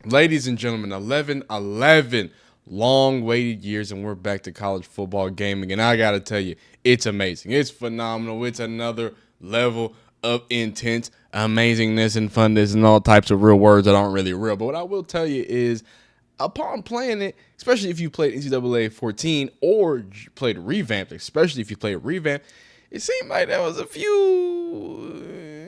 Ladies and gentlemen, 11 long waited years, and we're back to college football gaming. And I got to tell you, it's amazing. It's phenomenal. It's another level of intense amazingness and funness and all types of real words that aren't really real. But what I will tell you is, upon playing it, especially if you played NCAA 14 or played revamped, especially if you played revamped, it seemed like there was a few,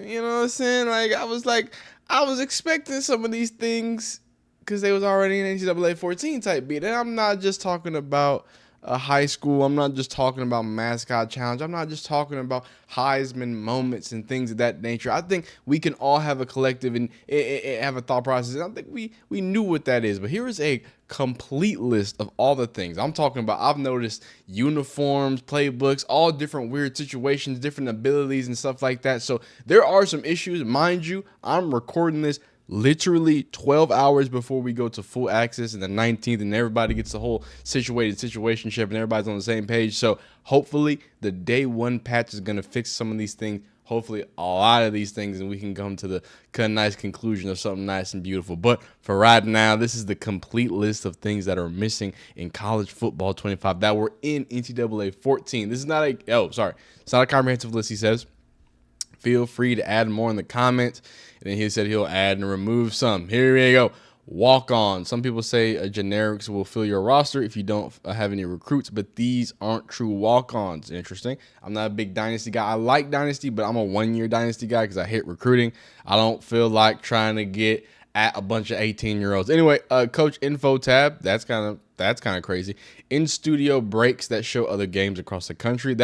you know what I'm saying? I was expecting some of these things because they was already in NCAA 14 type beat. And I'm not just talking about a high school. I'm not just talking about mascot challenge. I'm not just talking about Heisman moments and things of that nature. I think we can all have a collective and have a thought process. And I think we knew what that is. But here is a complete list of all the things I'm talking about. I've noticed uniforms, playbooks, all different weird situations, different abilities and stuff like that. So there are some issues. Mind you, I'm recording this literally 12 hours before we go to full access and the 19th, and everybody gets the whole situationship and everybody's on the same page. So hopefully the day one patch is going to fix some of these things, hopefully a lot of these things, and we can come to the nice conclusion of something nice and beautiful. But for right now, this is the complete list of things that are missing in college football 25 that were in NCAA 14. This is not it's not a comprehensive list, he says. Feel free to add more in the comments. And then he said he'll add and remove some. Here we go. Walk on. Some people say generics will fill your roster if you don't have any recruits, but these aren't true walk-ons. Interesting. I'm not a big dynasty guy. I like dynasty, but I'm a one-year dynasty guy because I hate recruiting. I don't feel like trying to get at a bunch of 18-year-olds. Anyway, coach info tab. That's kind of crazy. In studio breaks that show other games across the country.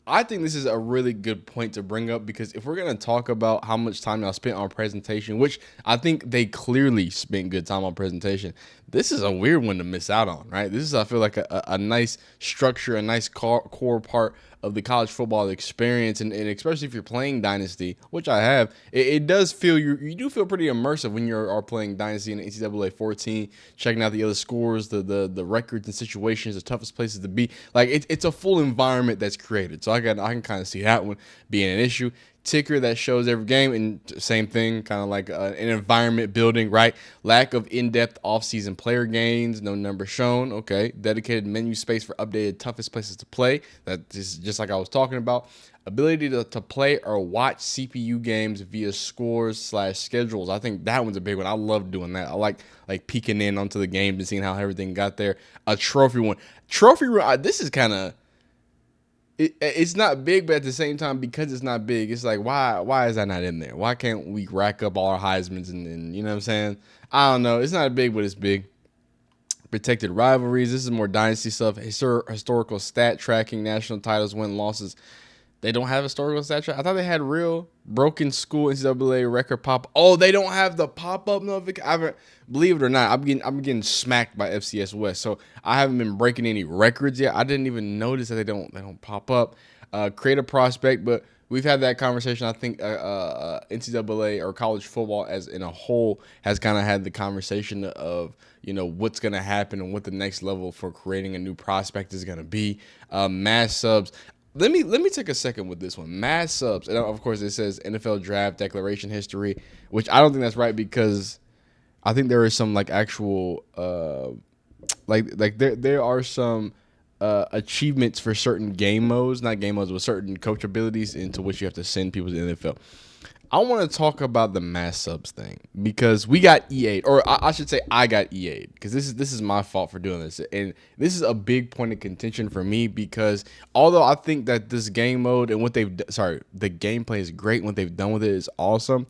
I think this is a really good point to bring up because if we're going to talk about how much time y'all spent on presentation, which I think they clearly spent good time on presentation, this is a weird one to miss out on, right? This is, I feel like, a nice structure, a nice core part of the college football experience, and especially if you're playing Dynasty, which I have, it does feel, you do feel pretty immersive when you are playing Dynasty in NCAA 14, checking out the other scores, the records and situations, the toughest places to be. Like, it's a full environment that's created. So I can kind of see that one being an issue. Ticker that shows every game, and same thing, kind of like an environment building, right? Lack of in-depth off-season player gains, no number shown. Okay, dedicated menu space for updated toughest places to play. That is just like I was talking about. Ability to play or watch CPU games via scores/schedules. I think that one's a big one. I love doing that. I like peeking in onto the games and seeing how everything got there. A trophy one. This is kind of. It's not big, but at the same time, because it's not big, it's like, why is that not in there? Why can't we rack up all our Heismans and you know what I'm saying? I don't know. It's not big, but it's big. Protected rivalries. This is more dynasty stuff. Historical stat tracking, national titles, win losses. They don't have historical stat track. I thought they had real broken school NCAA record pop. Oh, they don't have the pop up notification. I haven't, believe it or not, I'm getting smacked by FCS West. So I haven't been breaking any records yet. I didn't even notice that they don't pop up. Create a prospect, but we've had that conversation. I think NCAA or college football as in a whole has kind of had the conversation of, you know, what's going to happen and what the next level for creating a new prospect is going to be. Mass subs. Let me take a second with this one. Mass subs, and of course it says NFL draft declaration history, which I don't think that's right because I think there is some like actual there are some achievements for certain game modes, not game modes, but certain coach abilities into which you have to send people to the NFL. I want to talk about the mass subs thing because we got EA'd, or I should say I got EA'd because this is my fault for doing this. And this is a big point of contention for me because although I think that this game mode and the gameplay is great and what they've done with it is awesome.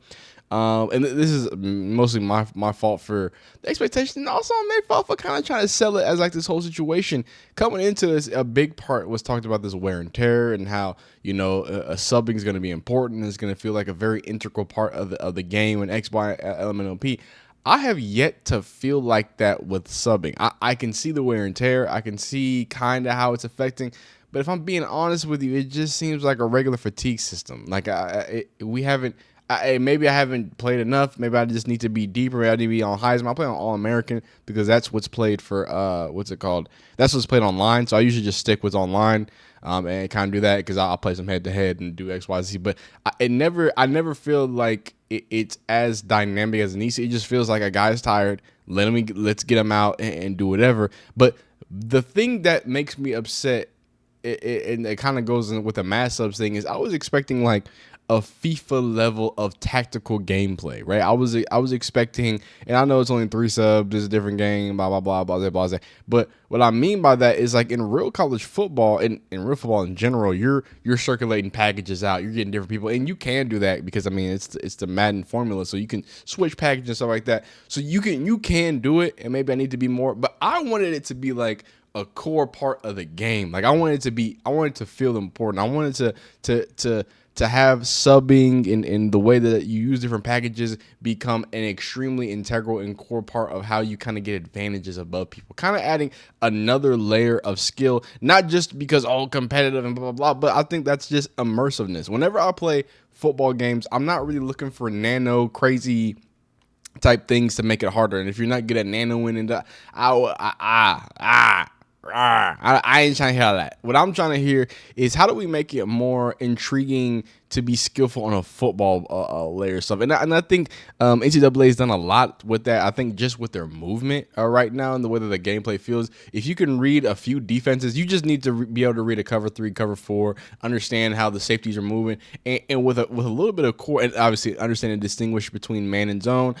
And this is mostly my fault for the expectation, and also on their fault for kind of trying to sell it as like this whole situation. Coming into this, a big part was talked about this wear and tear and how, you know, a subbing is going to be important and it's going to feel like a very integral part of the game and X, Y, element OP. I have yet to feel like that with subbing. I can see the wear and tear. I can see kind of how it's affecting. But if I'm being honest with you, it just seems like a regular fatigue system. Like we haven't. maybe I haven't played enough. Maybe I just need to be deeper. Maybe I need to be on Heisman. I play on All American because that's what's played for what's it called? That's what's played online. So I usually just stick with online and kind of do that because I'll play some head to head and do X Y Z. But I never feel like it's as dynamic as it needs to. It just feels like a guy's tired. Let's get him out and do whatever. But the thing that makes me upset, and it kind of goes in with the mass subs thing, is I was expecting like a FIFA level of tactical gameplay, right? I was expecting, and I know it's only 3 subs, it's a different game, blah blah blah blah blah blah. But what I mean by that is like in real college football, and in real football in general, you're circulating packages out, you're getting different people, and you can do that because I mean it's the Madden formula, so you can switch packages and stuff like that. So you can do it, and maybe I need to be more, but I wanted it to be like a core part of the game. Like I wanted to feel important. I wanted to have subbing in the way that you use different packages become an extremely integral and core part of how you kind of get advantages above people. Kind of adding another layer of skill, not just because all competitive and blah, blah, blah, but I think that's just immersiveness. Whenever I play football games, I'm not really looking for nano crazy type things to make it harder. And if you're not good at nanoing and I ain't trying to hear that. What I'm trying to hear is how do we make it more intriguing to be skillful on a football layer stuff. And I think NCAA has done a lot with that. I think just with their movement right now and the way that the gameplay feels, if you can read a few defenses, you just need to be able to read a cover 3, cover 4, understand how the safeties are moving, and with a little bit of core, and obviously understanding distinguish between man and zone.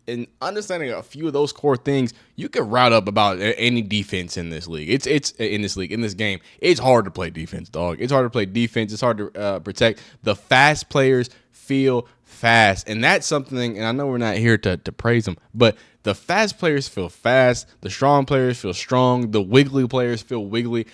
And understanding a few of those core things, you can route up about any defense in this league. It's in this game. It's hard to play defense, dog. It's hard to play defense. It's hard to protect. The fast players feel fast, and that's something. And I know we're not here to praise them, but the fast players feel fast. The strong players feel strong. The wiggly players feel wiggly.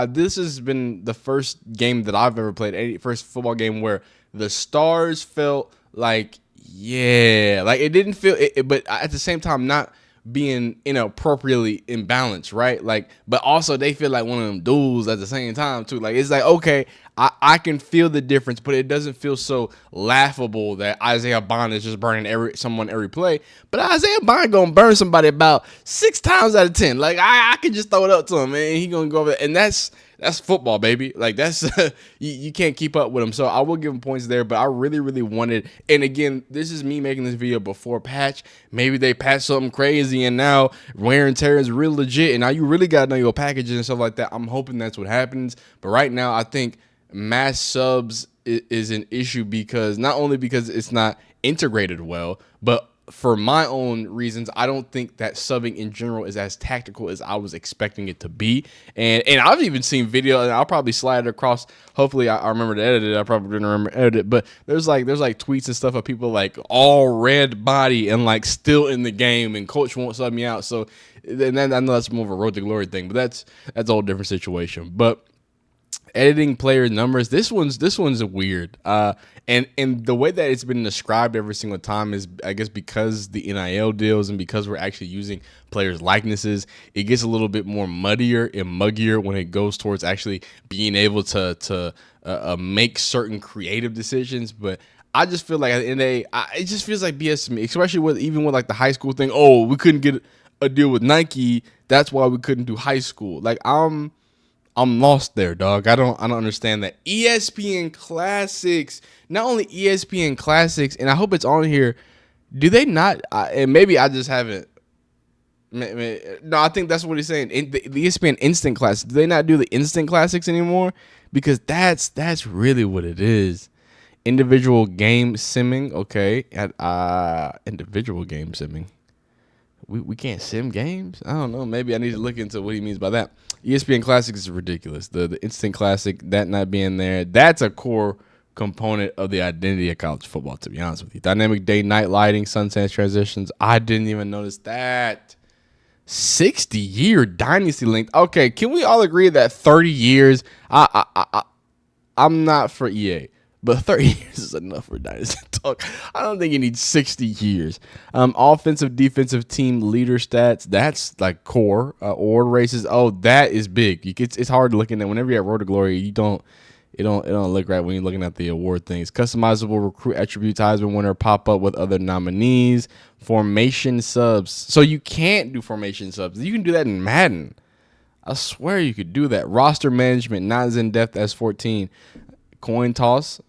This has been the first game that I've ever played, first football game where the stars felt like. Yeah, like it didn't feel it, but at the same time not being inappropriately imbalanced, right? Like, but also they feel like one of them duels at the same time too. Like it's like, okay, I can feel the difference, but it doesn't feel so laughable that Isaiah Bond is just burning someone every play. But Isaiah Bond gonna burn somebody about 6 times out of 10. Like I can just throw it up to him, and he gonna go over there, and that's football, baby. Like that's you can't keep up with him. So I will give him points there, but I really, really wanted. And again, this is me making this video before patch. Maybe they patch something crazy, and now wear and tear is real legit. And now you really gotta know your packages and stuff like that. I'm hoping that's what happens. But right now, I think mass subs is an issue because not only because it's not integrated well, but for my own reasons, I don't think that subbing in general is as tactical as I was expecting it to be. And I've even seen video, and I'll probably slide it across. Hopefully I remember to edit it. I probably didn't remember to edit it, but there's like tweets and stuff of people like all red body and like still in the game, and coach won't sub me out. So and then I know that's more of a road to glory thing, but that's a whole different situation. But editing player numbers, this one's weird. And the way that it's been described every single time is, I guess, because the NIL deals and because we're actually using players' likenesses, it gets a little bit more muddier and muggier when it goes towards actually being able to make certain creative decisions. But I just feel like at the end of the day, it just feels like BS to me, especially with like the high school thing. Oh, we couldn't get a deal with Nike, that's why we couldn't do high school. Like I'm lost there, dog. I don't understand that. ESPN Classics, not only ESPN Classics, and I hope it's on here. Do they not? And maybe I just haven't. No, I think that's what he's saying. The ESPN Instant Classics. Do they not do the Instant Classics anymore? Because that's really what it is. Individual game simming. Okay, individual game simming. We can't sim games? I don't know. Maybe I need to look into what he means by that. ESPN Classics is ridiculous. The Instant Classic, that not being there, that's a core component of the identity of college football, to be honest with you. Dynamic day-night lighting, sunset transitions. I didn't even notice that. 60-year dynasty length. Okay, can we all agree that 30 years, I'm not for EA. But 30 years is enough for Dynasty talk. I don't think you need 60 years. Offensive, defensive team leader stats. That's like core. Award races. Oh, that is big. It's hard to look in there. Whenever you're at Road to Glory, you don't. It don't look right when you're looking at the award things. Customizable recruit attributes, Heisman winner pop up with other nominees. Formation subs. So you can't do formation subs. You can do that in Madden. I swear you could do that. Roster management, not as in depth as 14. Coin toss.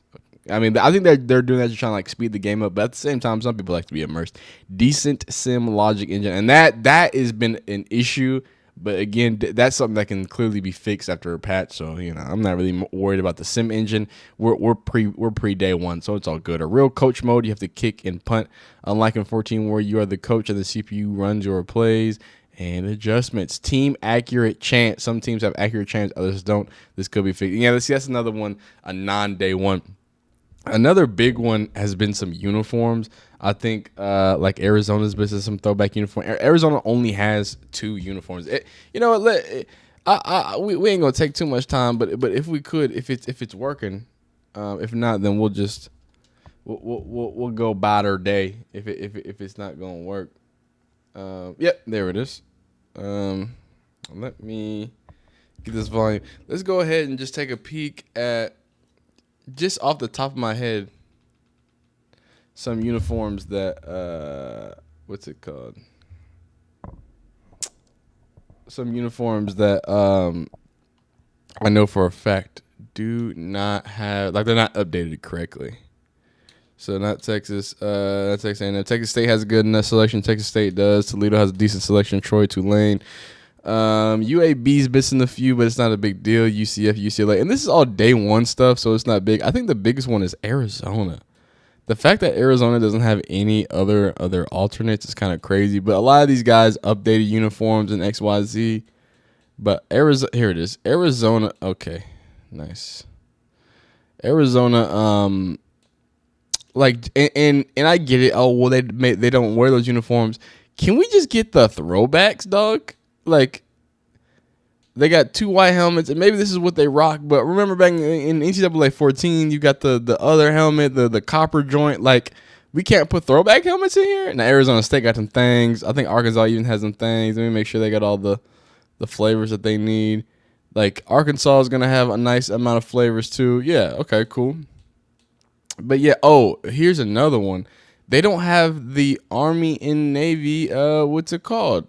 I mean, I think they're doing that to try to like speed the game up, but at the same time, some people like to be immersed. Decent sim logic engine, and that has been an issue. But again, that's something that can clearly be fixed after a patch. So I'm not really worried about the sim engine. We're pre day one, so it's all good. A real coach mode, you have to kick and punt, unlike in 14 where you are the coach and the CPU runs your plays. And adjustments, team accurate chance. Some teams have accurate chance, others don't. This could be fixed. Yeah, that's another one, a non-day one. Another big one has been some uniforms. I think like Arizona's business, some throwback uniform. Arizona only has 2 uniforms. We ain't gonna take too much time, but if we could, if it's working, if not, then we'll go about our day if it's not gonna work. Yep, there it is. Let me get this volume. Let's go ahead and just take a peek at, just off the top of my head, some uniforms that what's it called? Some uniforms that I know for a fact do not have, like, they're not updated correctly. So not Texas, not Texas A&M. Texas State has a good enough selection. Texas State does. Toledo has a decent selection. Troy, Tulane. UAB's missing a few, but it's not a big deal. UCF, UCLA. And this is all day one stuff, so it's not big. I think the biggest one is Arizona. The fact that Arizona doesn't have any other alternates is kind of crazy. But a lot of these guys updated uniforms and XYZ. But Arizona, here it is. Arizona, okay. Nice. Arizona, like, and I get it. Oh, well, they don't wear those uniforms. Can we just get the throwbacks, dog? Like, they got 2 white helmets, and maybe this is what they rock. But remember back in NCAA 14, you got the other helmet, the copper joint. Like, we can't put throwback helmets in here. Now Arizona State got them things. I think Arkansas even has them things. Let me make sure they got all the flavors that they need. Like, Arkansas is gonna have a nice amount of flavors too. Yeah, okay, cool. But yeah, here's another one. They don't have the Army and Navy, what's it called?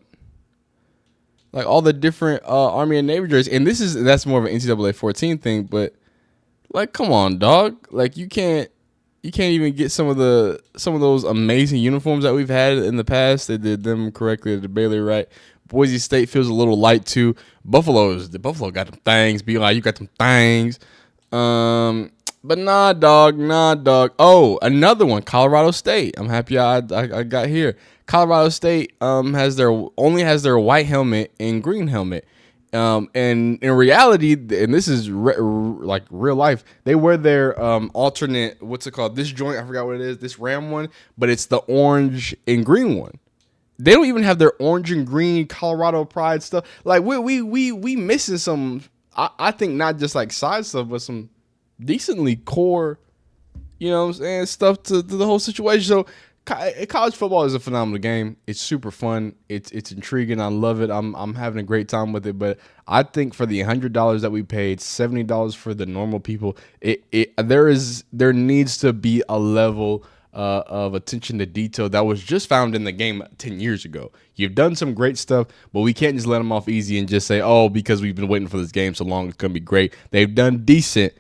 Like, all the different Army and Navy jerseys. And that's more of an NCAA 14 thing, but, like, come on, dog. Like, you can't even get some of those amazing uniforms that we've had in the past. They did them correctly. They did Baylor right. Boise State feels a little light too. Buffalo got them things. BYU, you got them things. But nah, dog. Oh, another one, Colorado State. I'm happy I got here. Colorado State has their white helmet and green helmet. And in reality, and this is like real life, they wear their alternate, what's it called? This joint, I forgot what it is, this Ram one, but it's the orange and green one. They don't even have their orange and green Colorado Pride stuff. Like, we missing some, I think, not just like side stuff, but some decently core, you know what I'm saying, stuff to the whole situation. So college football is a phenomenal game. It's super fun. It's intriguing. I love it. I'm having a great time with it. But I think for the $100 that we paid, $70 for the normal people, there needs to be a level of attention to detail that was just found in the game 10 years ago. You've done some great stuff, but we can't just let them off easy and just say, oh, because we've been waiting for this game so long, it's gonna be great. They've done decent.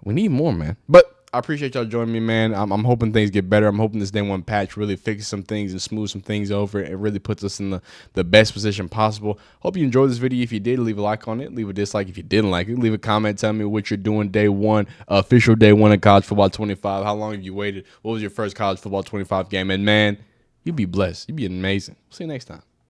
We need more, man. But I appreciate y'all joining me, man. I'm hoping things get better. I'm hoping this day one patch really fixes some things and smooths some things over. It really puts us in the best position possible. Hope you enjoyed this video. If you did, leave a like on it. Leave a dislike if you didn't like it. Leave a comment. Tell me what you're doing day one, official day one of college football 25. How long have you waited? What was your first college football 25 game? And, man, you'd be blessed. You'd be amazing. See you next time.